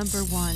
Number 1.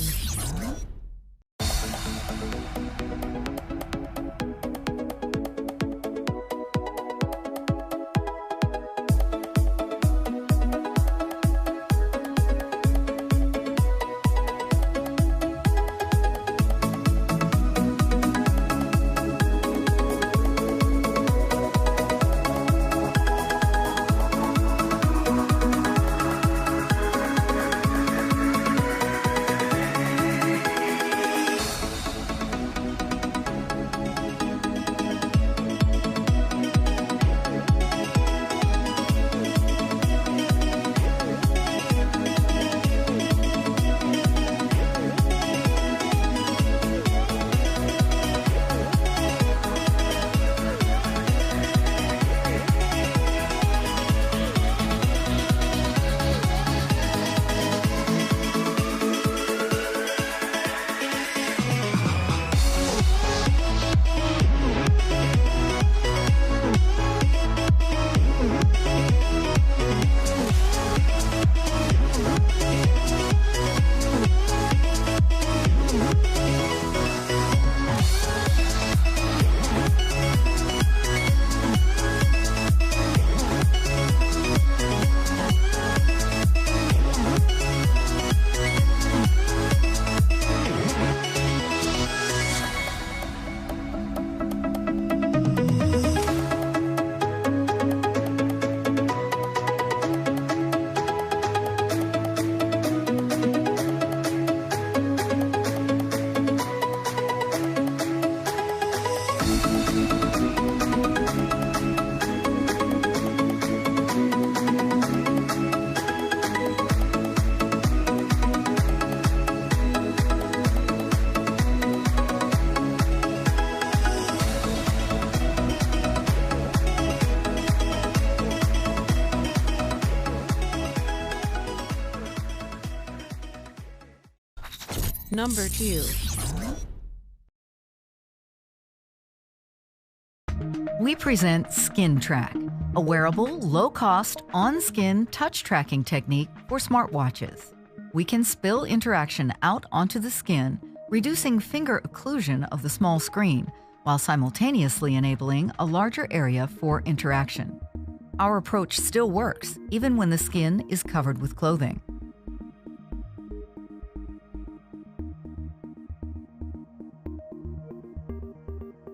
Number 2. We present Skin Track, a wearable, low-cost, on-skin touch tracking technique for smartwatches. We can spill interaction out onto the skin, reducing finger occlusion of the small screen, while simultaneously enabling a larger area for interaction. Our approach still works, even when the skin is covered with clothing.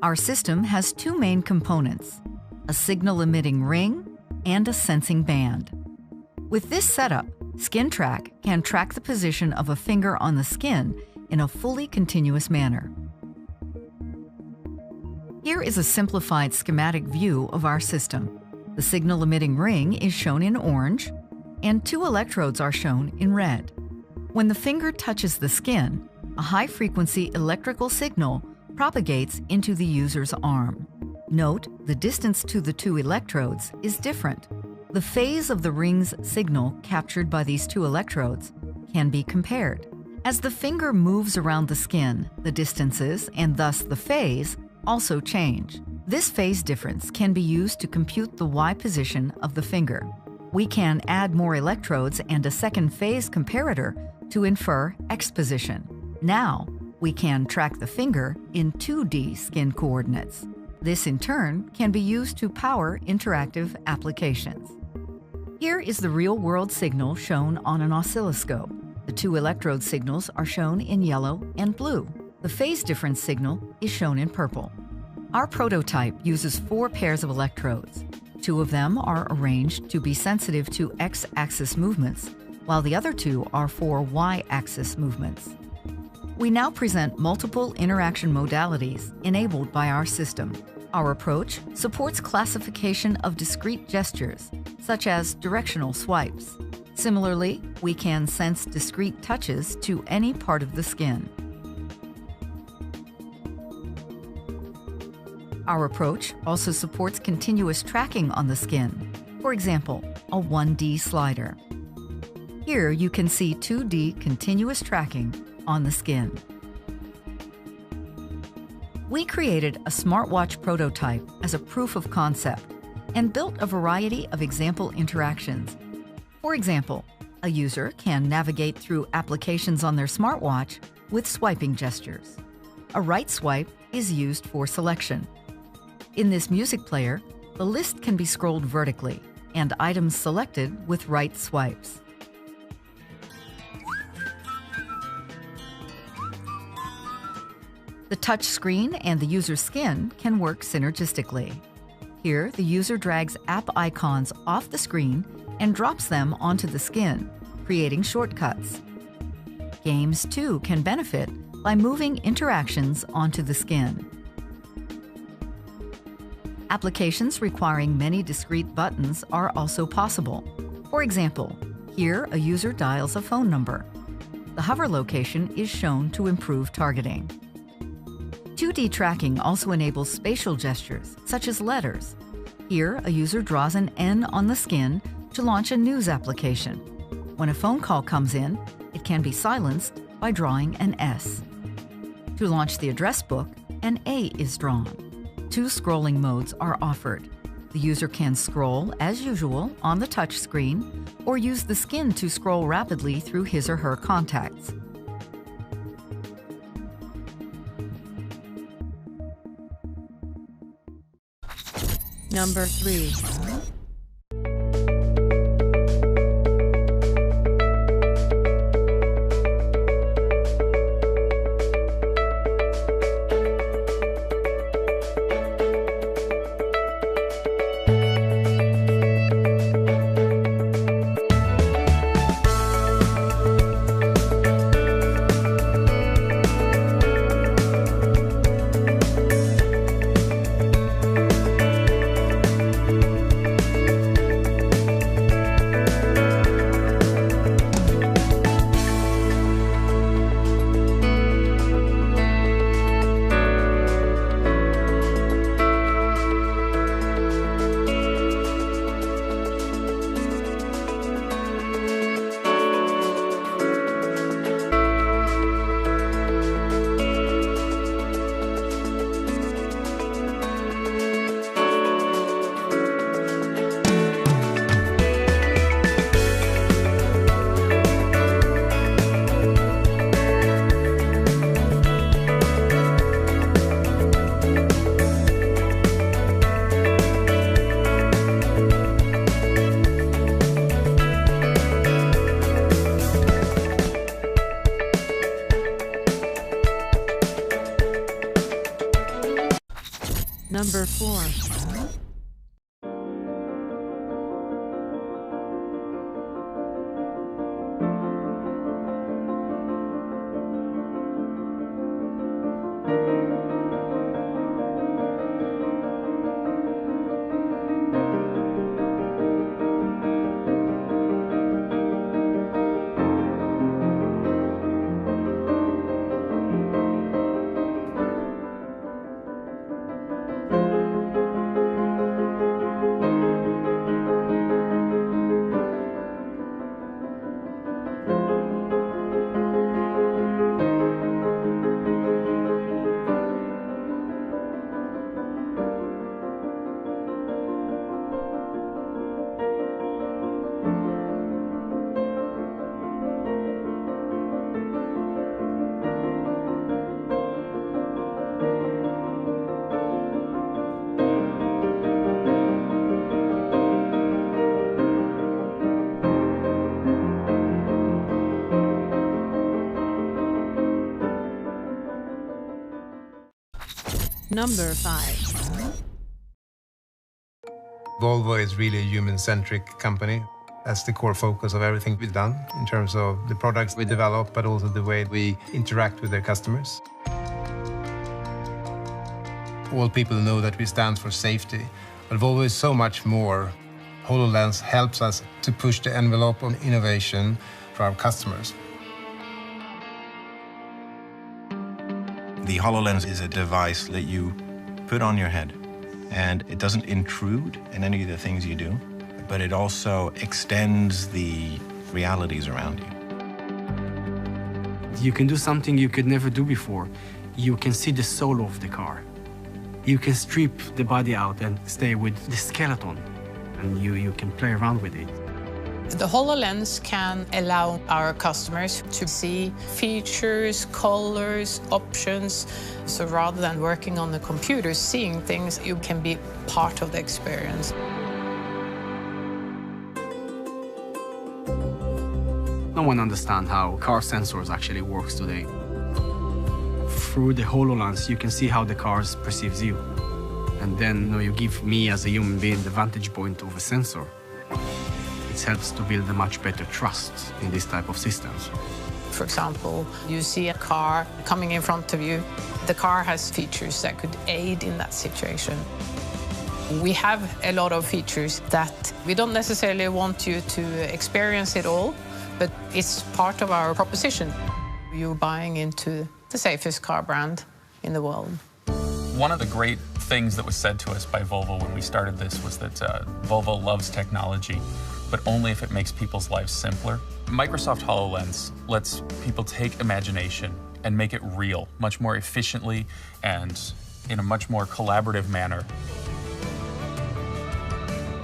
Our system has two main components, a signal-emitting ring and a sensing band. With this setup, Skin Track can track the position of a finger on the skin in a fully continuous manner. Here is a simplified schematic view of our system. The signal-emitting ring is shown in orange, and two electrodes are shown in red. When the finger touches the skin, a high-frequency electrical signal propagates into the user's arm. Note, the distance to the two electrodes is different. The phase of the ring's signal captured by these two electrodes can be compared. As the finger moves around the skin, the distances, and thus the phase, also change. This phase difference can be used to compute the Y position of the finger. We can add more electrodes and a second phase comparator to infer X position. Now, we can track the finger in 2D skin coordinates. This, in turn, can be used to power interactive applications. Here is the real-world signal shown on an oscilloscope. The two electrode signals are shown in yellow and blue. The phase difference signal is shown in purple. Our prototype uses 4 pairs of electrodes. 2 of them are arranged to be sensitive to X-axis movements, while the other 2 are for Y-axis movements. We now present multiple interaction modalities enabled by our system. Our approach supports classification of discrete gestures, such as directional swipes. Similarly, we can sense discrete touches to any part of the skin. Our approach also supports continuous tracking on the skin, for example, a 1D slider. Here you can see 2D continuous tracking on the skin. We created a smartwatch prototype as a proof of concept and built a variety of example interactions. For example, A user can navigate through applications on their smartwatch with swiping gestures. A right swipe is used for selection. In this music player, the list can be scrolled vertically and items selected with right swipes. The touch screen and the user's skin can work synergistically. Here, the user drags app icons off the screen and drops them onto the skin, creating shortcuts. Games, too, can benefit by moving interactions onto the skin. Applications requiring many discrete buttons are also possible. For example, here a user dials a phone number. The hover location is shown to improve targeting. 2D tracking also enables spatial gestures, such as letters. Here, a user draws an N on the skin to launch a news application. When a phone call comes in, it can be silenced by drawing an S. To launch the address book, an A is drawn. 2 scrolling modes are offered. The user can scroll, as usual, on the touch screen, or use the skin to scroll rapidly through his or her contacts. Number 3. Number 4. Number 5. Volvo is really a human-centric company. That's the core focus of everything we've done in terms of the products we develop, but also the way we interact with their customers. All people know that we stand for safety, but Volvo is so much more. HoloLens helps us to push the envelope on innovation for our customers. The HoloLens is a device that you put on your head, and it doesn't intrude in any of the things you do, but it also extends the realities around you. You can do something you could never do before. You can see the soul of the car. You can strip the body out and stay with the skeleton, and you can play around with it. The HoloLens can allow our customers to see features, colors, options. So rather than working on the computer, seeing things, you can be part of the experience. No one understands how car sensors actually works today. Through the HoloLens, you can see how the car perceives you. And then you give me as a human being the vantage point of a sensor. It helps to build a much better trust in this type of systems. For example, you see a car coming in front of you. The car has features that could aid in that situation. We have a lot of features that we don't necessarily want you to experience it all, but it's part of our proposition. You're buying into the safest car brand in the world. One of the great things that was said to us by Volvo when we started this was that Volvo loves technology, but only if it makes people's lives simpler. Microsoft HoloLens lets people take imagination and make it real, much more efficiently and in a much more collaborative manner.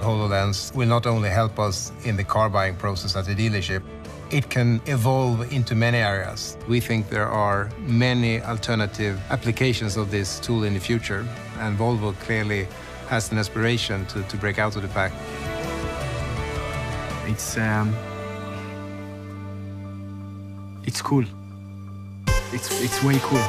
HoloLens will not only help us in the car buying process at the dealership, it can evolve into many areas. We think there are many alternative applications of this tool in the future, and Volvo clearly has an aspiration to break out of the pack. It's cool. It's way cool.